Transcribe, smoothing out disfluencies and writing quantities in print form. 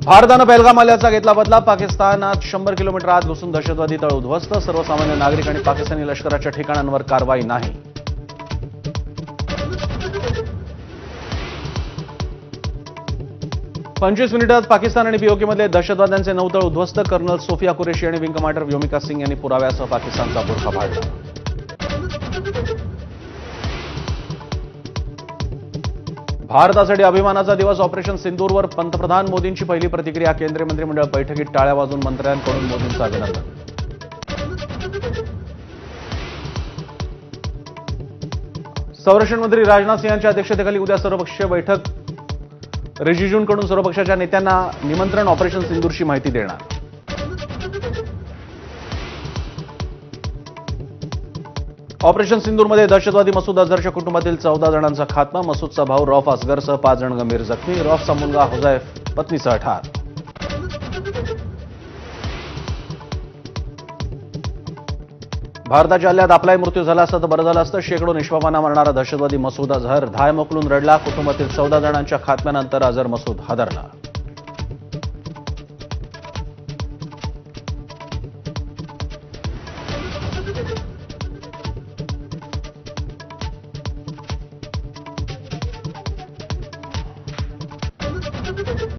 भारतानं पहलगाम हल्ल्याचा घेतला बदला. पाकिस्तानात 100 किलोमीटर आत घुसून दहशतवादी तळ उद्ध्वस्त. सर्वसामान्य नागरिक आणि पाकिस्तानी लष्कराच्या ठिकाणांवर कारवाई नाही. पंचवीस मिनिटात पाकिस्तान आणि पीओकेमधले दहशतवाद्यांचे 9 तळ उद्ध्वस्त. कर्नल सोफिया कुरेशी आणि विंग कमांडर व्योमिका सिंग यांनी पुराव्यासह पाकिस्तानचा बुरखा फाडला. भारतासाठी अभिमानाचा दिवस. ऑपरेशन सिंदूरवर पंतप्रधान मोदींची पहिली प्रतिक्रिया. केंद्रीय मंत्रिमंडळ बैठकीत टाळ्या वाजवून मंत्र्यांकडून मोदींचं अभिनंदन. संरक्षण मंत्री राजनाथ सिंह यांच्या अध्यक्षतेखाली उद्या सर्वपक्षीय बैठक. रिजिजूंकडून सर्व पक्षाच्या नेत्यांना निमंत्रण. ऑपरेशन सिंदूरची माहिती देणार. ऑपरेशन सिंदूरमध्ये दहशतवादी मसूद अझहरच्या कुटुंबातील 14 जणांचा खात्मा. मसूदचा भाऊ रौफ असगरसह 5 जण गंभीर जखमी. रौफचा मुलगा हुजैफ पत्नीसह ठार. भारताच्या हल्ल्यात आपलाही मृत्यू झाला असता तर बरं झालं असतं. शेकडो निष्पापांना मारणारा दहशतवादी मसूद अझहर धाय मोकलून रडला. कुटुंबातील 14 जणांच्या खात्म्यानंतर अझहर मसूद हादरला.